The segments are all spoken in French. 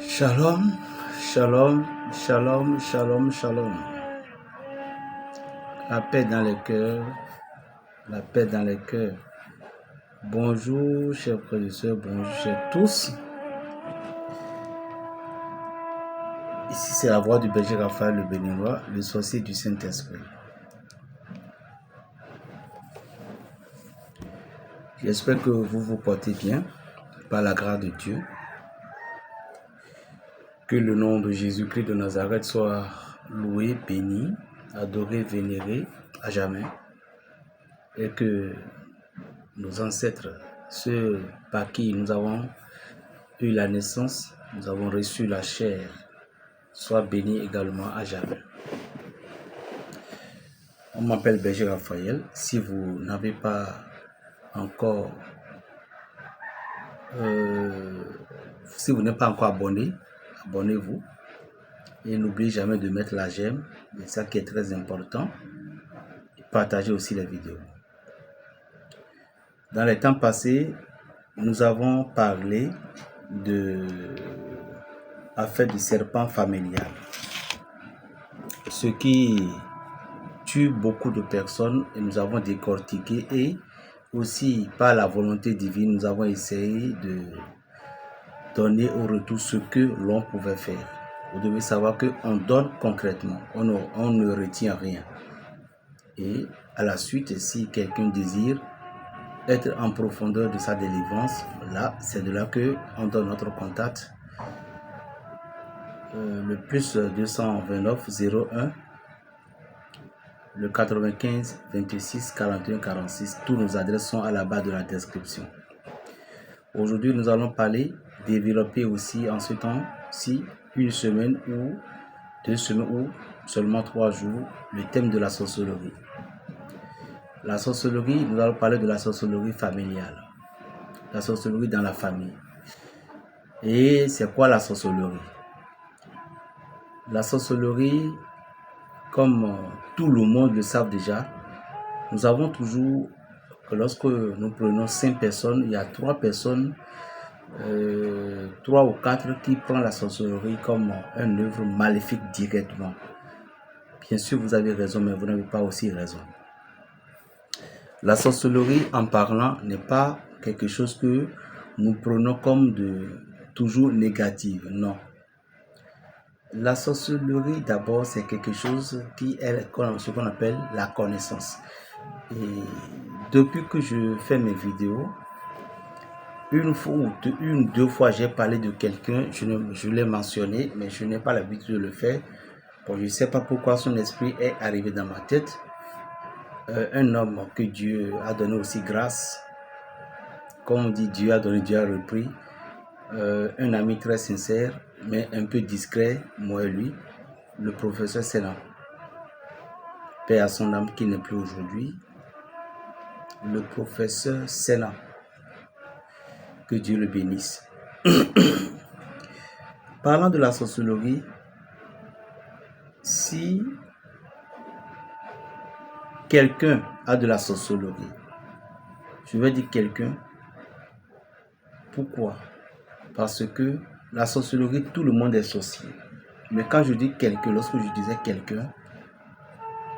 Shalom, shalom, shalom, shalom, shalom. La paix dans les cœurs, la paix dans les cœurs. Bonjour, chers frères et sœurs, bonjour, chers tous. Ici, c'est la voix du berger Raphaël le Béninois, le sorcier du Saint-Esprit. J'espère que vous vous portez bien, par la grâce de Dieu. Que le nom de Jésus-Christ de Nazareth soit loué, béni, adoré, vénéré à jamais. Et que nos ancêtres, ceux par qui nous avons eu la naissance, nous avons reçu la chair, soient bénis également à jamais. On m'appelle Berger Raphaël. Si vous n'avez pas encore, si vous n'êtes pas encore abonné, abonnez-vous. Et n'oubliez jamais de mettre la j'aime, c'est ça qui est très important. Et partagez aussi les vidéos. Dans les temps passés, nous avons parlé de l'affaire du serpent familial. Ce qui tue beaucoup de personnes et nous avons décortiqué et aussi par la volonté divine, nous avons essayé de donner au retour ce que l'on pouvait faire. Vous devez savoir qu'on donne concrètement, on ne retient rien. Et à la suite, si quelqu'un désire être en profondeur de sa délivrance, là, c'est de là que on donne notre contact. Le plus 229 01 le 95 26 41 46. Tous nos adresses sont à la base de la description. Aujourd'hui, nous allons parler, développer aussi en ce temps-ci, une semaine ou 2 semaines ou seulement 3 jours, le thème de la sorcellerie. La sorcellerie, nous allons parler de la sorcellerie familiale. La sorcellerie dans la famille. Et c'est quoi la sorcellerie? La sorcellerie, comme tout le monde le savent déjà, nous avons toujours, lorsque nous prenons 5 personnes, il y a 3 personnes, 3 ou 4 qui prennent la sorcellerie comme une œuvre maléfique directement. Bien sûr, vous avez raison, mais vous n'avez pas aussi raison. La sorcellerie, en parlant, n'est pas quelque chose que nous prenons comme de toujours négative, non. La sorcellerie, d'abord, c'est quelque chose qui est ce qu'on appelle la connaissance. Et depuis que je fais mes vidéos, une ou deux fois, j'ai parlé de quelqu'un, je l'ai mentionné, mais je n'ai pas l'habitude de le faire. Bon, je ne sais pas pourquoi son esprit est arrivé dans ma tête. Un homme que Dieu a donné aussi grâce. Comme on dit, Dieu a donné, Dieu a repris. Un ami très sincère, mais un peu discret, moi et lui, le professeur Sénat. Paix à son âme qui n'est plus aujourd'hui. Le professeur Sénat. Que Dieu le bénisse. Parlant de la sorcellerie, si quelqu'un a de la sorcellerie, je vais dire quelqu'un, pourquoi? Parce que la sorcellerie, tout le monde est sorcier. Mais quand je dis quelqu'un, lorsque je disais quelqu'un,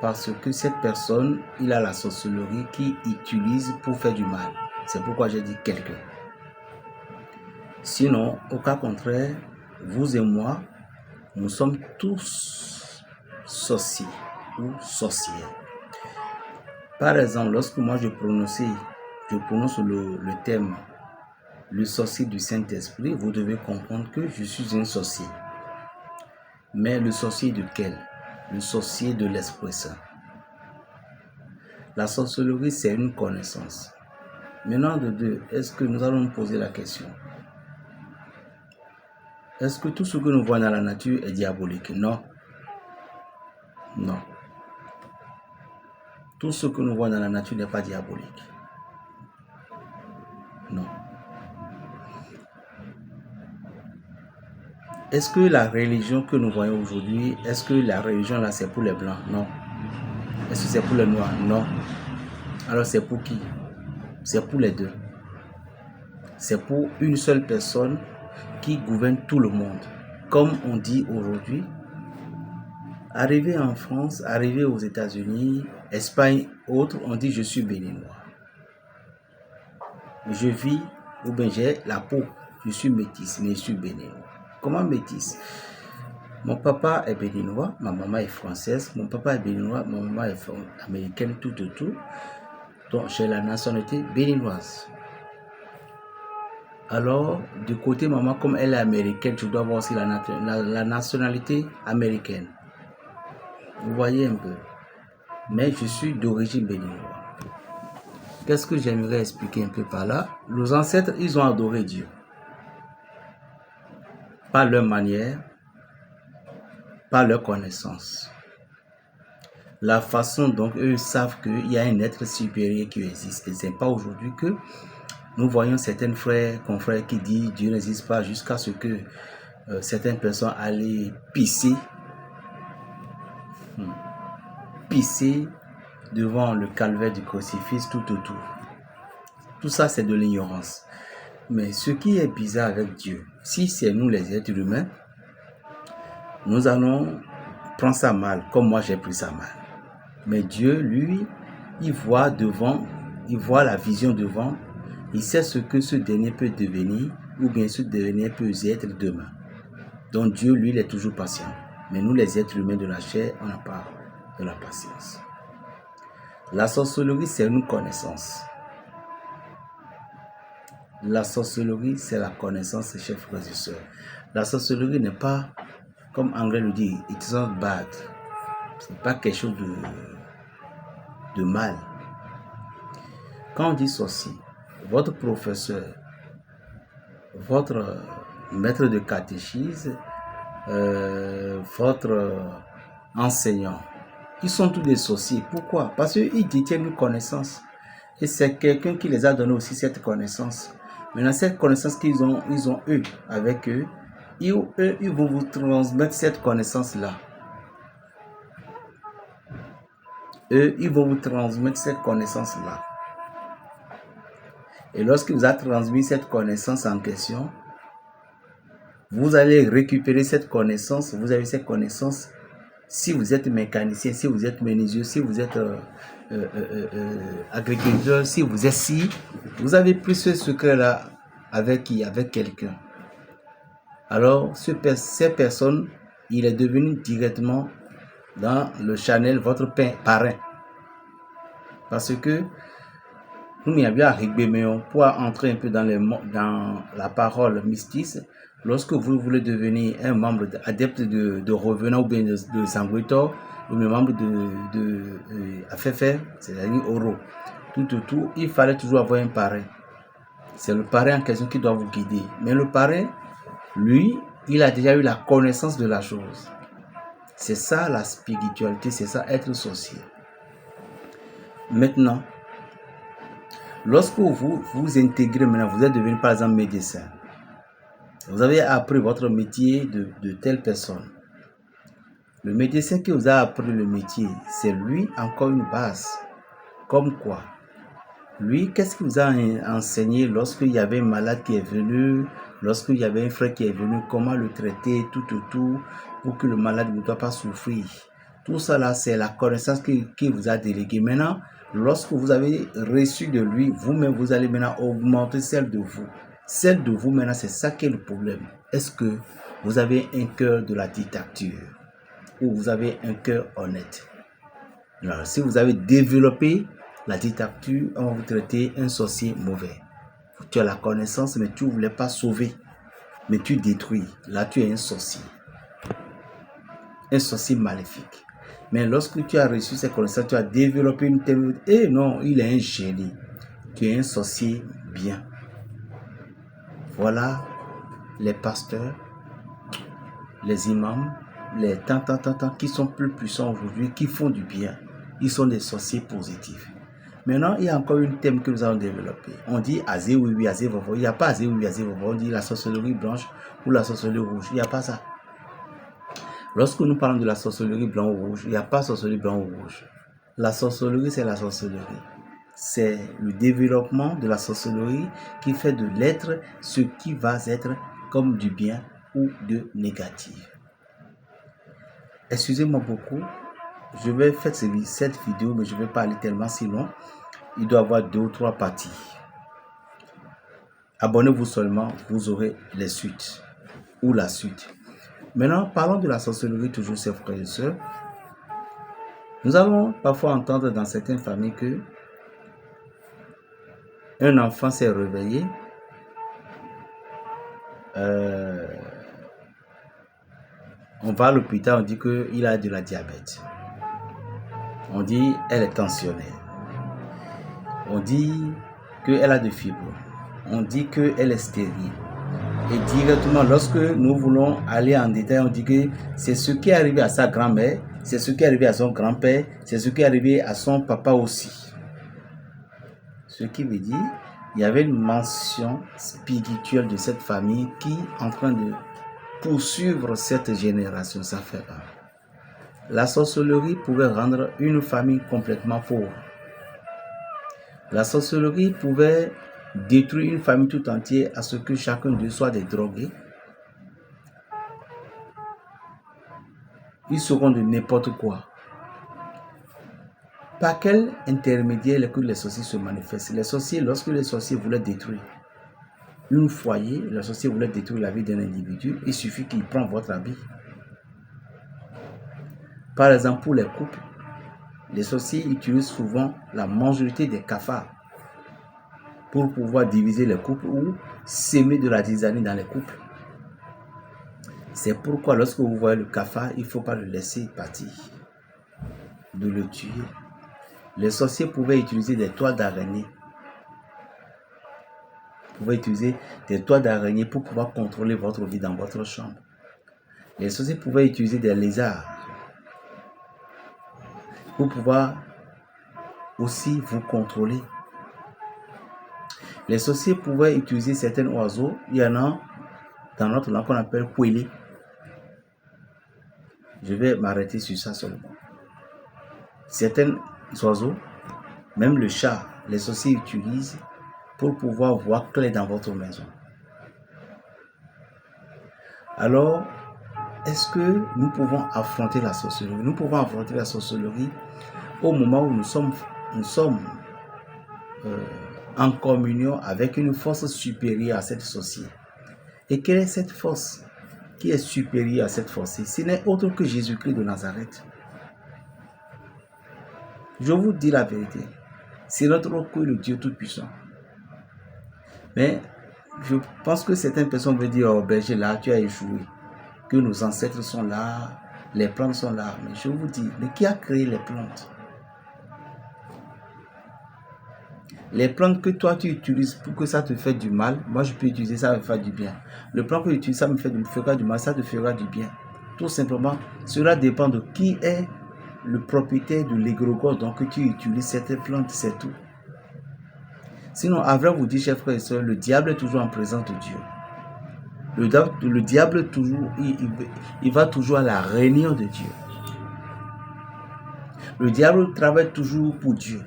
parce que cette personne, il a la sorcellerie qu'il utilise pour faire du mal. C'est pourquoi j'ai dit quelqu'un. Sinon, au cas contraire, vous et moi, nous sommes tous sorciers ou sorcières. Par exemple, lorsque moi je prononce le thème le sorcier du Saint-Esprit, vous devez comprendre que je suis un sorcier. Mais le sorcier de quel? Le sorcier de l'Esprit Saint. La sorcellerie, c'est une connaissance. Maintenant, de deux, est-ce que nous allons nous poser la question? Est-ce que tout ce que nous voyons dans la nature est diabolique? Non. Non. Tout ce que nous voyons dans la nature n'est pas diabolique. Non. Est-ce que la religion que nous voyons aujourd'hui, est-ce que la religion là c'est pour les blancs? Non. Est-ce que c'est pour les noirs? Non. Alors c'est pour qui? C'est pour les deux. C'est pour une seule personne qui gouverne tout le monde. Comme on dit aujourd'hui, arrivé en France, arrivé aux États-Unis, Espagne, autres, on dit je suis béninois. Je vis, ou bien j'ai la peau, je suis métisse, mais je suis béninois. Comment métisse? Mon papa est béninois, ma maman est française, mon papa est béninois, ma maman est américaine, tout. Donc j'ai la nationalité béninoise. Alors, du côté maman, comme elle est américaine, je dois avoir aussi la nationalité américaine. Vous voyez un peu. Mais je suis d'origine béninoise. Qu'est-ce que j'aimerais expliquer un peu par là? Nos ancêtres, ils ont adoré Dieu. Par leur manière, par leur connaissance. La façon dont eux savent qu'il y a un être supérieur qui existe. Et ce n'est pas aujourd'hui que nous voyons certains frères, confrères qui disent Dieu n'existe pas jusqu'à ce que certaines personnes allaient pisser devant le calvaire du crucifix tout autour. Tout ça, c'est de l'ignorance. Mais ce qui est bizarre avec Dieu, si c'est nous les êtres humains, nous allons prendre ça mal, comme moi j'ai pris ça mal. Mais Dieu, lui, il voit devant, il voit la vision devant, il sait ce que ce dernier peut devenir, ou bien ce dernier peut être demain. Donc Dieu, lui, il est toujours patient. Mais nous, les êtres humains de la chair, on n'a pas de la patience. La sorcellerie, c'est une connaissance. La sorcellerie, c'est la connaissance, chers frères et sœurs. La sorcellerie n'est pas, comme Anglais le dit, it's not bad. Ce n'est pas quelque chose de mal. Quand on dit sorcier, votre professeur, votre maître de catéchisme, votre enseignant, ils sont tous des sorciers. Pourquoi? Parce qu'ils détiennent une connaissance. Et c'est quelqu'un qui les a donné aussi cette connaissance. Maintenant, cette connaissance qu'ils ont eux, avec eux, ils vont vous transmettre cette connaissance-là. Eux, ils vont vous transmettre cette connaissance-là. Et lorsqu'il vous a transmis cette connaissance en question, vous allez récupérer cette connaissance. Vous avez cette connaissance si vous êtes mécanicien, si vous êtes menuisier, si vous êtes agriculteur, si vous êtes vous avez pris ce secret-là avec qui? Avec quelqu'un. Alors, ces personnes, il est devenu directement dans le channel votre parrain. Parce que nous n'y avions arrivé, mais on peut entrer un peu dans la parole mystique. Lorsque vous voulez devenir un membre adepte de revenant ou bien de Sangwito, ou un membre de FFR, c'est-à-dire Oro, tout, il fallait toujours avoir un parrain. C'est le parrain en question qui doit vous guider. Mais le parrain, lui, il a déjà eu la connaissance de la chose. C'est ça la spiritualité, c'est ça être sorcier. Maintenant, lorsque vous intégrez maintenant, vous êtes devenu par exemple médecin. Vous avez appris votre métier de telle personne. Le médecin qui vous a appris le métier, c'est lui encore une base. Comme quoi? Lui, qu'est-ce qu'il vous a enseigné lorsqu'il y avait un malade qui est venu, lorsqu'il y avait un frère qui est venu, comment le traiter, tout, pour que le malade ne doit pas souffrir. Tout ça là, c'est la connaissance qu'il vous a déléguée. Maintenant, lorsque vous avez reçu de lui, vous-même, vous allez maintenant augmenter celle de vous. Celle de vous, maintenant, c'est ça qui est le problème. Est-ce que vous avez un cœur de la dictature ou vous avez un cœur honnête? Alors, si vous avez développé la dictature, on va vous traiter un sorcier mauvais. Tu as la connaissance, mais tu ne voulais pas sauver. Mais tu détruis. Là, tu es un sorcier. Un sorcier maléfique. Mais lorsque tu as reçu ces connaissances, tu as développé une théorie. Eh non, il est un génie. Tu es un sorcier bien. Voilà les pasteurs, les imams, les tant qui sont plus puissants aujourd'hui, qui font du bien. Ils sont des sorciers positifs. Maintenant, il y a encore une thème que nous allons développer. On dit Azé oui, Azé vovo. Il n'y a pas Azé oui, Azé vovo. On dit la sorcellerie blanche ou la sorcellerie rouge. Il n'y a pas ça. Lorsque nous parlons de la sorcellerie blanc ou rouge, il n'y a pas sorcellerie blanc ou rouge. La sorcellerie, c'est la sorcellerie. C'est le développement de la sorcellerie qui fait de l'être ce qui va être comme du bien ou de négatif. Excusez-moi beaucoup, je vais faire cette vidéo, mais je ne vais pas aller tellement si long. Il doit y avoir 2 ou 3 parties. Abonnez-vous seulement, vous aurez les suites ou la suite. Maintenant, parlons de la sorcellerie, toujours, chers frères et sœurs. Nous allons parfois entendre dans certaines familles que un enfant s'est réveillé, on va à l'hôpital, on dit qu'il a de la diabète. On dit elle est tensionnaire. On dit qu'elle a de fibres. On dit qu'elle est stérile. Et directement, lorsque nous voulons aller en détail, on dit que c'est ce qui est arrivé à sa grand-mère, c'est ce qui est arrivé à son grand-père, c'est ce qui est arrivé à son papa aussi. Ce qui veut dire il y avait une mention spirituelle de cette famille qui est en train de poursuivre cette génération. Ça fait peur. La sorcellerie pouvait rendre une famille complètement pauvre. La sorcellerie pouvait détruire une famille tout entière à ce que chacun d'eux soit des drogués. Ils seront de n'importe quoi. Par quel intermédiaire que les sorciers se manifestent? Les sorciers, lorsque les sorciers voulaient détruire un foyer, les sorciers voulaient détruire la vie d'un individu, il suffit qu'il prenne votre habit. Par exemple, pour les couples, les sorciers utilisent souvent la majorité des cafards pour pouvoir diviser les couples ou s'aimer de la tisane dans les couples. C'est pourquoi lorsque vous voyez le cafard, il ne faut pas le laisser partir, de le tuer. Les sorciers pouvaient utiliser des toiles d'araignée. Pour pouvoir contrôler votre vie dans votre chambre. Les sorciers pouvaient utiliser des lézards pour pouvoir aussi vous contrôler. Les sorciers pouvaient utiliser certains oiseaux. Il y en a dans notre langue qu'on appelle kouélé. Je vais m'arrêter sur ça seulement. Certains oiseaux, même le chat, les sorciers utilisent pour pouvoir voir clair dans votre maison. Alors, est-ce que nous pouvons affronter la sorcellerie? Nous pouvons affronter la sorcellerie au moment où nous sommes en communion avec une force supérieure à cette sorcière. Et quelle est cette force qui est supérieure à cette force? Ce n'est autre que Jésus-Christ de Nazareth. Je vous dis la vérité. C'est notre que le Dieu Tout-Puissant. Mais je pense que certaines personnes veulent dire, oh berger, là, tu as échoué. Que nos ancêtres sont là, les plantes sont là. Mais je vous dis, mais qui a créé les plantes? Les plantes que toi tu utilises pour que ça te fait du mal, moi je peux utiliser ça me faire du bien. Le plan que tu utilises, ça me fera du mal, ça te fera du bien. Tout simplement, cela dépend de qui est le propriétaire de l'égrégore donc tu utilises cette plante, c'est tout. Sinon, à vrai vous dire, chers frères et sœurs, le diable est toujours en présence de Dieu. Le diable, toujours, il va toujours à la réunion de Dieu. Le diable travaille toujours pour Dieu.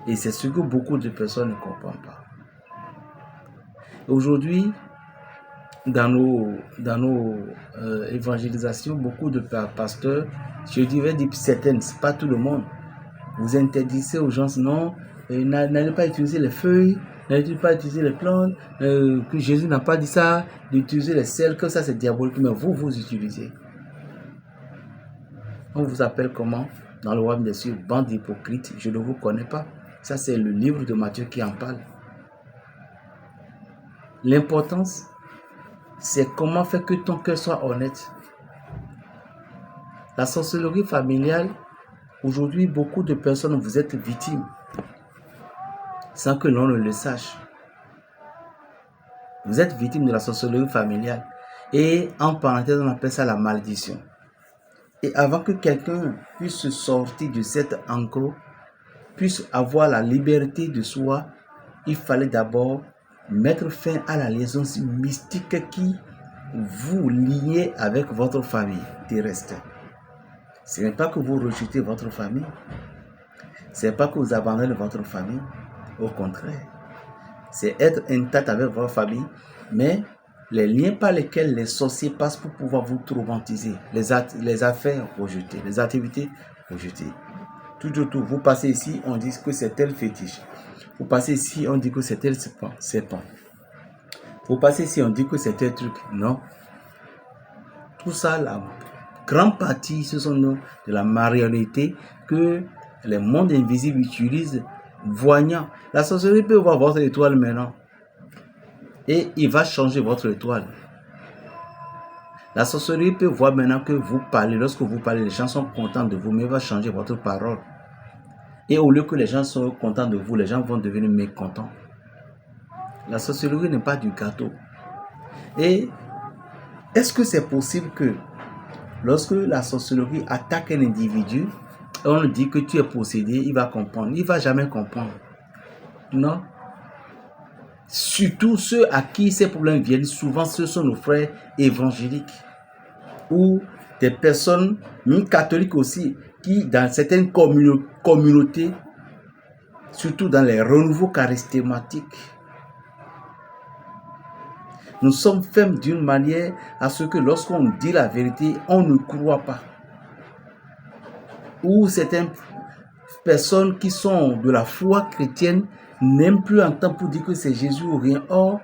Et c'est ce que beaucoup de personnes ne comprennent pas. Aujourd'hui, dans nos évangélisations, beaucoup de pasteurs, je dirais certaines, pas tout le monde, vous interdisez aux gens, non, n'allez pas utiliser les feuilles, n'allez pas utiliser les plantes, que Jésus n'a pas dit ça, d'utiliser les sels, que ça c'est diabolique, mais vous utilisez. On vous appelle comment? Dans le royaume des cieux, bande d'hypocrites, je ne vous connais pas. Ça c'est le livre de Matthieu qui en parle. L'importance, c'est comment faire que ton cœur soit honnête. La sorcellerie familiale, aujourd'hui, beaucoup de personnes, vous êtes victimes, sans que l'on ne le sache. Vous êtes victime de la sorcellerie familiale. Et en parenthèse, on appelle ça la malédiction. Et avant que quelqu'un puisse sortir de cet enclos, puisse avoir la liberté de soi, il fallait d'abord mettre fin à la liaison mystique qui vous liez avec votre famille terrestre. Ce n'est pas que vous rejetez votre famille, ce n'est pas que vous abandonnez votre famille, au contraire. C'est être intact avec votre famille, Mais les liens par lesquels les sorciers passent pour pouvoir vous traumatiser, les affaires rejetées, les activités rejetées. Tout autour, vous passez ici, on dit que c'est tel fétiche. Vous passez ici, on dit que c'est tel serpent. Vous passez ici, on dit que c'est tel truc. Non. Tout ça, la grande partie, ce sont de la marionnette que les mondes invisibles utilisent, voyant. La sorcellerie peut voir votre étoile maintenant. Et il va changer votre étoile. La sorcellerie peut voir maintenant que vous parlez. Lorsque vous parlez, les gens sont contents de vous, mais il va changer votre parole. Et au lieu que les gens soient contents de vous, les gens vont devenir mécontents. La sorcellerie n'est pas du gâteau. Et est-ce que c'est possible que lorsque la sorcellerie attaque un individu, on lui dit que tu es possédé, il va comprendre. Il ne va jamais comprendre. Non. Surtout ceux à qui ces problèmes viennent, souvent ce sont nos frères évangéliques ou des personnes, même catholiques aussi, qui dans certaines communautés, surtout dans les renouveaux charismatiques, nous sommes fermes d'une manière à ce que lorsqu'on dit la vérité, on ne croit pas. Ou certaines personnes qui sont de la foi chrétienne n'aiment plus entendre pour dire que c'est Jésus ou rien. Or,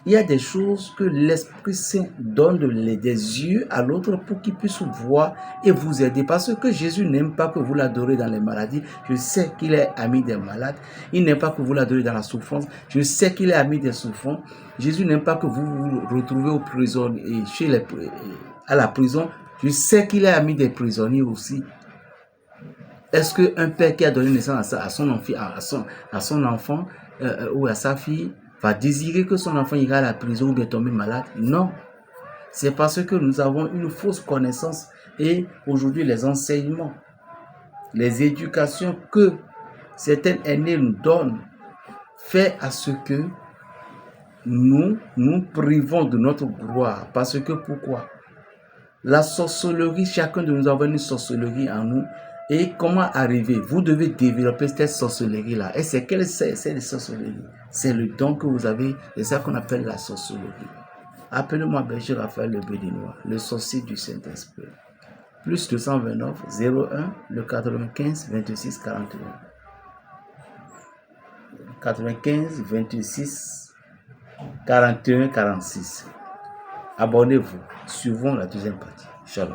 il y a des choses que l'Esprit Saint donne des yeux à l'autre pour qu'il puisse voir et vous aider. Parce que Jésus n'aime pas que vous l'adorez dans les maladies. Je sais qu'il est ami des malades. Il n'aime pas que vous l'adorez dans la souffrance. Je sais qu'il est ami des souffrants. Jésus n'aime pas que vous vous retrouvez aux prisons et à la prison. Je sais qu'il est ami des prisonniers aussi. Est-ce qu'un père qui a donné naissance à son enfant ou à sa fille va désirer que son enfant ira à la prison ou bien tomber malade? Non. C'est parce que nous avons une fausse connaissance et aujourd'hui les enseignements, les éducations que certains aînés nous donnent fait à ce que nous privons de notre gloire. Parce que pourquoi? La sorcellerie, chacun de nous avons une sorcellerie en nous. Et comment arriver? Vous devez développer cette sorcellerie-là. Et c'est quelle c'est la sorcellerie? C'est le don que vous avez. C'est ça qu'on appelle la sorcellerie. Appelez-moi Berger Raphaël Le Béninois, le sorcier du Saint-Esprit. Plus 229 01 le 95 26 41. 95 26 41 46. Abonnez-vous. Suivons la deuxième partie. Shalom.